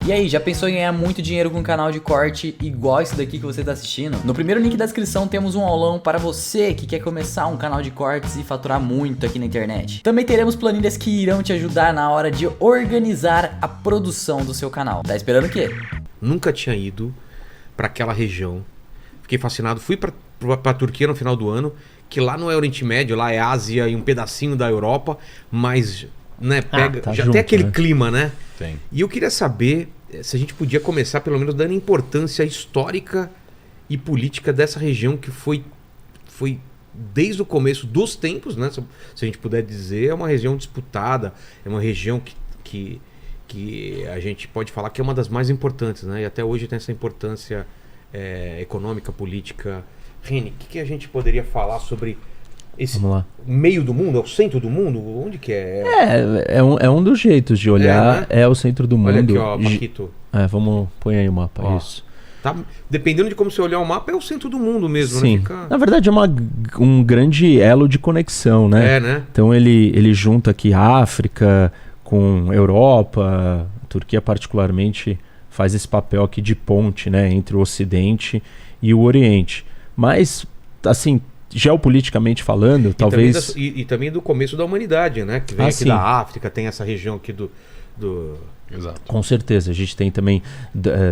E aí, já pensou em ganhar muito dinheiro com um canal de corte igual esse daqui que você está assistindo? No primeiro link da descrição temos um aulão para você que quer começar um canal de cortes e faturar muito aqui na internet. Também teremos planilhas que irão te ajudar na hora de organizar a produção do seu canal. Tá esperando o quê? Nunca tinha ido para aquela região. Fiquei fascinado. Fui para a Turquia no final do ano, que lá não é Oriente Médio, lá é Ásia e um pedacinho da Europa, mas né, pega, tá já junto, tem aquele né? clima, né? Tem. E eu queria saber se a gente podia começar pelo menos dando importância histórica e política dessa região que foi desde o começo dos tempos, né? Se a gente puder dizer, é uma região disputada, é uma região que a gente pode falar que é uma das mais importantes, né? E até hoje tem essa importância econômica, política. Reni, o que a gente poderia falar sobre esse meio do mundo, é o centro do mundo? Onde que é? É um dos jeitos de olhar, né? o centro do mundo. Olha aqui, ó, Paquito. Vamos, põe aí o mapa, Ó, isso. Tá, dependendo de como você olhar o mapa, é o centro do mundo mesmo, Sim. né? Fica... Na verdade é um grande elo de conexão, né? né? Então ele junta aqui África com Europa, a Turquia particularmente faz esse papel aqui de ponte, né, entre o Ocidente e o Oriente. Mas, assim, geopoliticamente falando, talvez... E também do começo da humanidade, né? Que vem aqui sim. da África, tem essa região aqui do... Exato. Com certeza, a gente tem também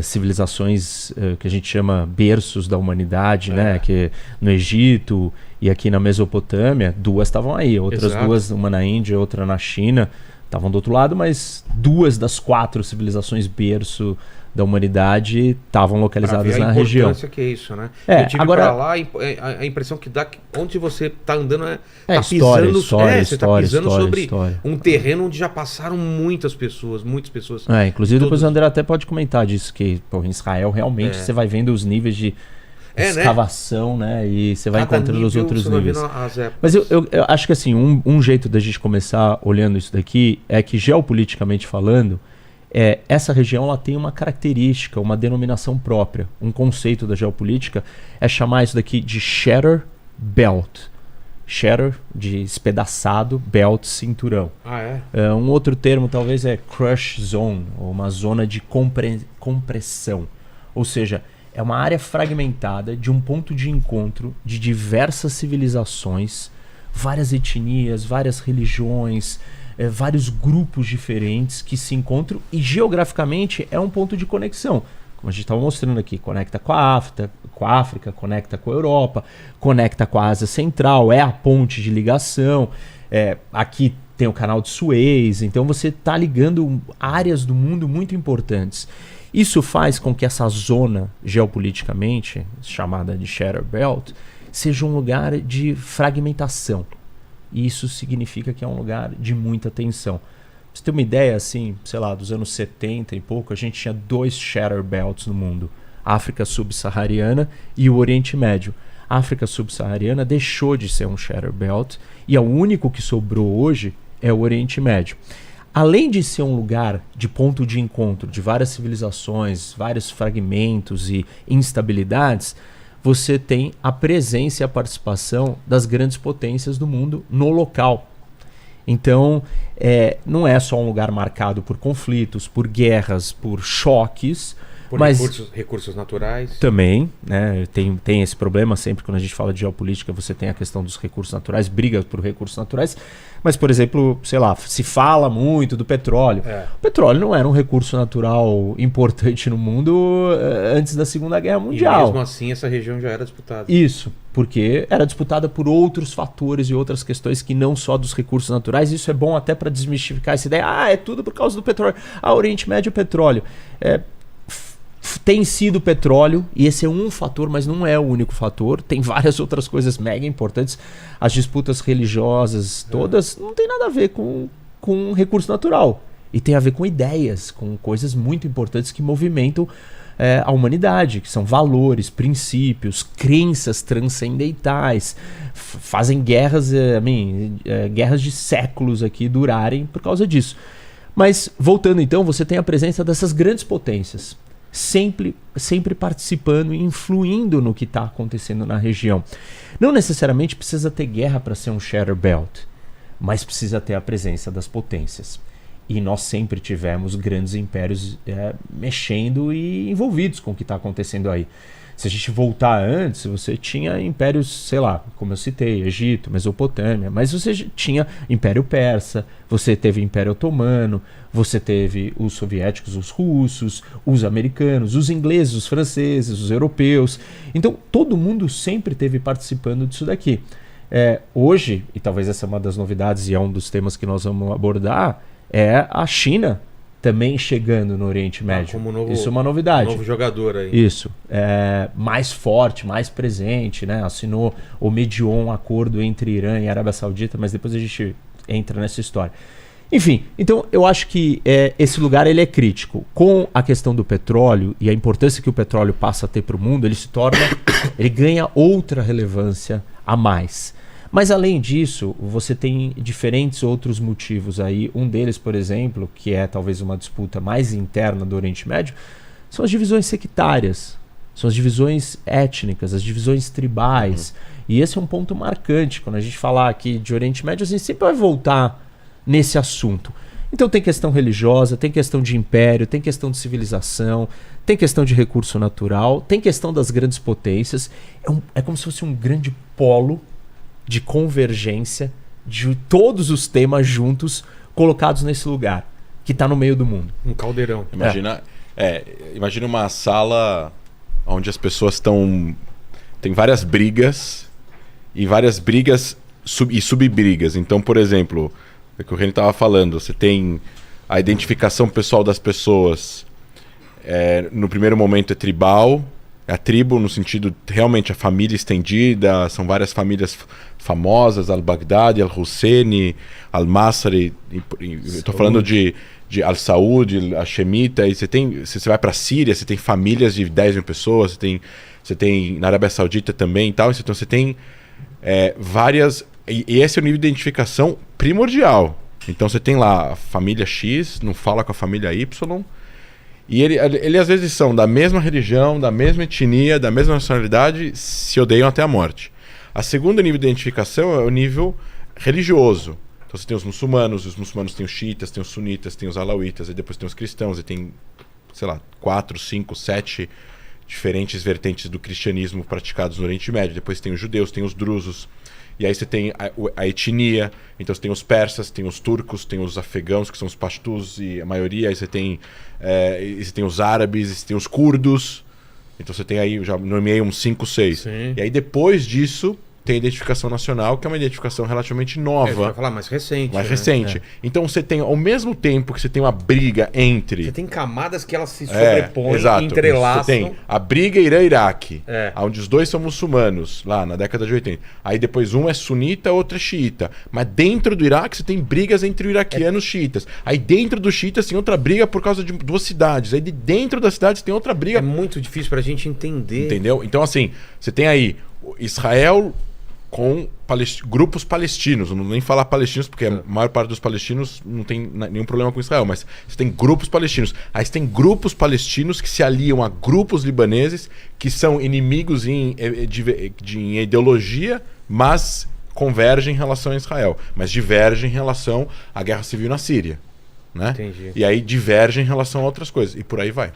civilizações que a gente chama berços da humanidade, né? Que no Egito e aqui na Mesopotâmia, duas estavam aí, outras Exato. duas, uma na Índia, outra na China, estavam do outro lado, mas duas das 4 civilizações berço da humanidade estavam localizadas na região. A importância que é isso, né? É, eu tive agora- pra lá, a impressão que dá que onde você tá andando tá história, pisando, história, você tá história, pisando história, sobre história. um terreno onde já passaram muitas pessoas. Inclusive depois Todos- o André até pode comentar disso, que pô, em Israel realmente você vai vendo os níveis de né? escavação, né? E você vai Cada encontrando os nível, outros você vai níveis. vendo as épocas. Mas eu acho que assim, um jeito da gente começar olhando isso daqui é que geopoliticamente falando, essa região ela tem uma característica, uma denominação própria. Um conceito da geopolítica é chamar isso daqui de Shatter Belt. Shatter, de espedaçado, belt, cinturão. Um outro termo talvez é Crush Zone, ou uma zona de compressão. Ou seja, é uma área fragmentada de um ponto de encontro de diversas civilizações, várias etnias, várias religiões, vários grupos diferentes que se encontram e geograficamente é um ponto de conexão. Como a gente estava mostrando aqui, conecta com a África, conecta com a Europa, conecta com a Ásia Central, é a ponte de ligação. Aqui tem o canal de Suez, então você está ligando áreas do mundo muito importantes. Isso faz com que essa zona geopoliticamente, chamada de Shatter Belt, seja um lugar de fragmentação. E isso significa que é um lugar de muita tensão. Pra você ter uma ideia, assim, sei lá, dos anos 70 e pouco, a gente tinha 2 Shatter Belts no mundo. África Subsaariana e o Oriente Médio. A África Subsaariana deixou de ser um Shatter Belt e o único que sobrou hoje é o Oriente Médio. Além de ser um lugar de ponto de encontro de várias civilizações, vários fragmentos e instabilidades, você tem a presença e a participação das grandes potências do mundo no local. Então, não é só um lugar marcado por conflitos, por guerras, por choques, Por mas recursos naturais. também, né, tem esse problema sempre quando a gente fala de geopolítica, você tem a questão dos recursos naturais, briga por recursos naturais, mas, por exemplo, sei lá, se fala muito do petróleo. O petróleo não era um recurso natural importante no mundo antes da Segunda Guerra Mundial. E mesmo assim essa região já era disputada. Isso, porque era disputada por outros fatores e outras questões que não só dos recursos naturais. Isso é bom até para desmistificar essa ideia. É tudo por causa do petróleo. Oriente Médio é petróleo. Tem sido petróleo, e esse é um fator, mas não é o único fator. Tem várias outras coisas mega importantes. As disputas religiosas, todas, não tem nada a ver com recurso natural. E tem a ver com ideias, com coisas muito importantes que movimentam a humanidade, que são valores, princípios, crenças transcendentais. Fazem guerras, guerras de séculos aqui durarem por causa disso. Mas, voltando então, você tem a presença dessas grandes potências. Sempre participando e influindo no que está acontecendo na região. Não necessariamente precisa ter guerra para ser um Shatter Belt, mas precisa ter a presença das potências. E nós sempre tivemos grandes impérios mexendo e envolvidos com o que está acontecendo aí. Se a gente voltar antes, você tinha impérios, sei lá, como eu citei, Egito, Mesopotâmia, mas você tinha Império Persa, você teve Império Otomano, você teve os soviéticos, os russos, os americanos, os ingleses, os franceses, os europeus. Então, todo mundo sempre esteve participando disso daqui. Hoje, e talvez essa é uma das novidades e é um dos temas que nós vamos abordar, é a China também chegando no Oriente Médio. Como novo, isso é uma novidade. Novo jogador aí. Isso. Mais forte, mais presente, né? Assinou ou mediou um acordo entre Irã e Arábia Saudita, mas depois a gente entra nessa história. Enfim, então eu acho que esse lugar ele é crítico. Com a questão do petróleo e a importância que o petróleo passa a ter para o mundo, ele ganha outra relevância a mais. Mas além disso, você tem diferentes outros motivos aí. Um deles, por exemplo, que é talvez uma disputa mais interna do Oriente Médio, são as divisões sectárias, são as divisões étnicas, as divisões tribais. E esse é um ponto marcante. Quando a gente falar aqui de Oriente Médio, a gente sempre vai voltar nesse assunto. Então tem questão religiosa, tem questão de império, tem questão de civilização, tem questão de recurso natural, tem questão das grandes potências. É como se fosse um grande polo de convergência de todos os temas juntos colocados nesse lugar que está no meio do mundo. Um caldeirão. Imagina uma sala onde as pessoas estão... Tem várias brigas e várias brigas e subbrigas. Então, por exemplo, o que o Reni estava falando, você tem a identificação pessoal das pessoas. No primeiro momento é tribal, é a tribo no sentido realmente a família estendida, são várias famílias famosas, Al-Baghdadi, Al-Husseini, Al-Masri, estou falando de Al-Saud, Al-Shemita, e você vai para a Síria, você tem famílias de 10 mil pessoas, você tem na Arábia Saudita também e tal, então você tem várias, e esse é o nível de identificação primordial. Então você tem lá a família X, não fala com a família Y, e ele às vezes são da mesma religião, da mesma etnia, da mesma nacionalidade, se odeiam até a morte. A segunda nível de identificação é o nível religioso. Então você tem os muçulmanos têm os xiitas, tem os sunitas, tem os alauítas, e depois tem os cristãos, e tem, sei lá, 4, 5, 7 diferentes vertentes do cristianismo praticados no Oriente Médio. Depois tem os judeus, tem os drusos, e aí você tem a etnia, então você tem os persas, tem os turcos, tem os afegãos, que são os pashtus, e a maioria, aí você tem os árabes, você tem os curdos, então você tem aí, já nomeei uns 5, 6. Sim. E aí depois disso tem a identificação nacional, que é uma identificação relativamente nova. Vai falar mais recente. Mais recente. Então você tem, ao mesmo tempo que você tem uma briga entre... Você tem camadas que elas se sobrepõem, exato. entrelaçam. Você tem a briga Irã-Iraque, onde os dois são muçulmanos, lá na década de 80. Aí depois um é sunita, outro é xiita. Mas dentro do Iraque você tem brigas entre iraquianos e xiitas. Aí dentro dos xiitas tem outra briga por causa de 2 cidades. Aí dentro das cidades tem outra briga. É muito difícil pra gente entender. Entendeu? Então assim, você tem aí Israel com grupos palestinos, não vou nem falar palestinos, porque a maior parte dos palestinos não tem nenhum problema com Israel, mas você tem grupos palestinos. Aí você tem grupos palestinos que se aliam a grupos libaneses que são inimigos em ideologia, mas convergem em relação a Israel, mas divergem em relação à guerra civil na Síria. Né? Entendi. E aí divergem em relação a outras coisas, e por aí vai.